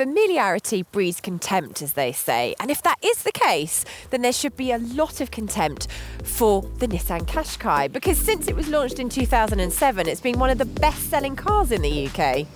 Familiarity breeds contempt, as they say, and if that is the case, then there should be a lot of contempt for the Nissan Qashqai, because since it was launched in 2007, it's been one of the best-selling cars in the UK.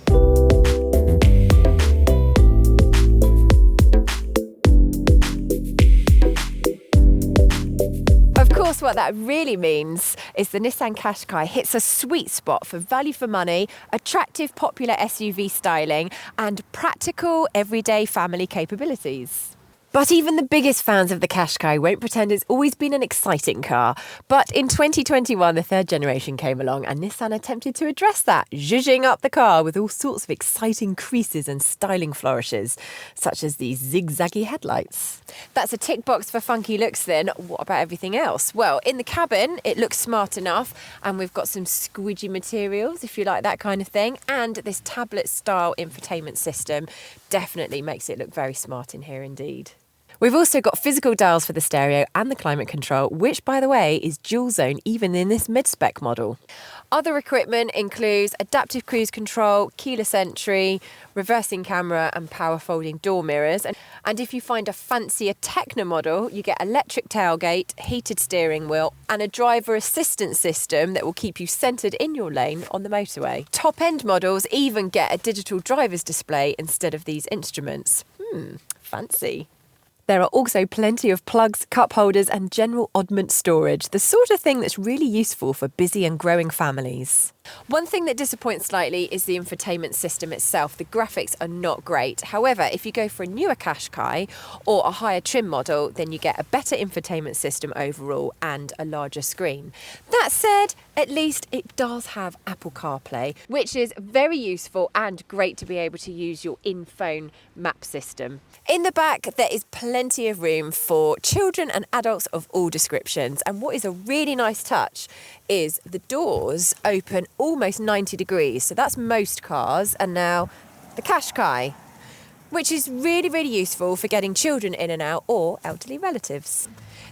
Of course, what that really means is the Nissan Qashqai hits a sweet spot for value for money, attractive popular SUV styling, and practical everyday family capabilities. But even the biggest fans of the Qashqai won't pretend it's always been an exciting car. But in 2021, the third generation came along and Nissan attempted to address that, zhuzhing up the car with all sorts of exciting creases and styling flourishes, such as these zigzaggy headlights. That's a tick box for funky looks then. What about everything else? Well, in the cabin, it looks smart enough, and we've got some squidgy materials, if you like that kind of thing, and this tablet-style infotainment system definitely makes it look very smart in here indeed. We've also got physical dials for the stereo and the climate control, which, by the way, is dual zone even in this mid-spec model. Other equipment includes adaptive cruise control, keyless entry, reversing camera and power folding door mirrors. And if you find a fancier Techno model, you get electric tailgate, heated steering wheel and a driver assistance system that will keep you centred in your lane on the motorway. Top-end models even get a digital driver's display instead of these instruments. Fancy. There are also plenty of plugs, cup holders and general oddment storage, the sort of thing that's really useful for busy and growing families. One thing that disappoints slightly is the infotainment system itself. The graphics are not great. However, if you go for a newer Qashqai or a higher trim model, then you get a better infotainment system overall and a larger screen. That said, at least it does have Apple CarPlay, which is very useful and great to be able to use your in-phone map system. In the back, there is plenty of room for children and adults of all descriptions. And what is a really nice touch is the doors open almost 90 degrees. So that's most cars. And now the Qashqai, which is really, really useful for getting children in and out or elderly relatives.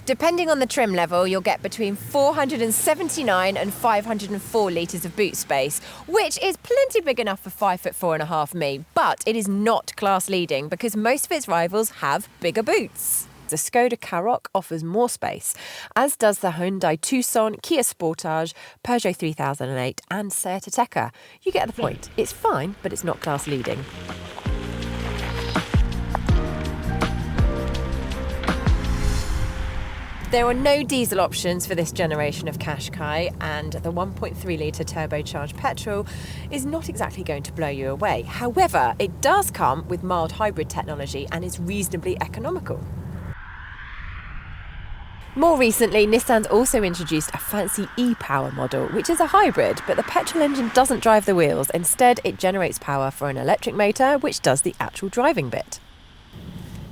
Depending on the trim level, you'll get between 479 and 504 litres of boot space, which is plenty big enough for 5'4.5" me. But it is not class leading because most of its rivals have bigger boots. The Skoda Karoq offers more space, as does the Hyundai Tucson, Kia Sportage, Peugeot 3008 and Seat Ateca. You get the point. It's fine, but it's not class leading. There are no diesel options for this generation of Qashqai, and the 1.3 litre turbocharged petrol is not exactly going to blow you away. However, it does come with mild hybrid technology and is reasonably economical. More recently, Nissan's also introduced a fancy e-Power model, which is a hybrid, but the petrol engine doesn't drive the wheels. Instead, it generates power for an electric motor, which does the actual driving bit.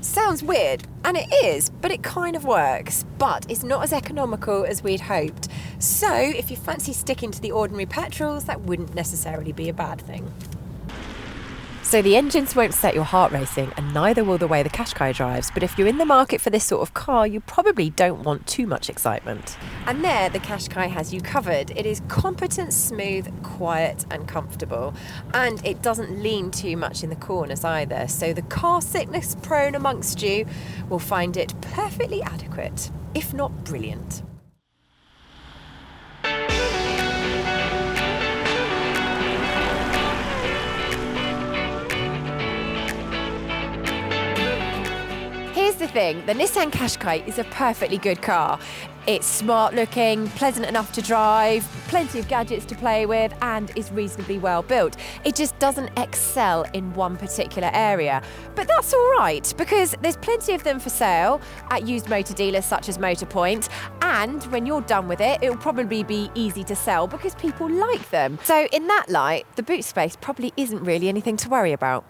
Sounds weird, and it is, but it kind of works. But it's not as economical as we'd hoped. So if you fancy sticking to the ordinary petrols, that wouldn't necessarily be a bad thing. So the engines won't set your heart racing, and neither will the way the Qashqai drives. But if you're in the market for this sort of car, you probably don't want too much excitement. And there, the Qashqai has you covered. It is competent, smooth, quiet and comfortable. And it doesn't lean too much in the corners either. So the car sickness prone amongst you will find it perfectly adequate, if not brilliant. Here's the thing, the Nissan Qashqai is a perfectly good car. It's smart looking, pleasant enough to drive, plenty of gadgets to play with and is reasonably well built. It just doesn't excel in one particular area. But that's all right because there's plenty of them for sale at used motor dealers such as Motorpoint, and when you're done with it, it'll probably be easy to sell because people like them. So in that light, the boot space probably isn't really anything to worry about.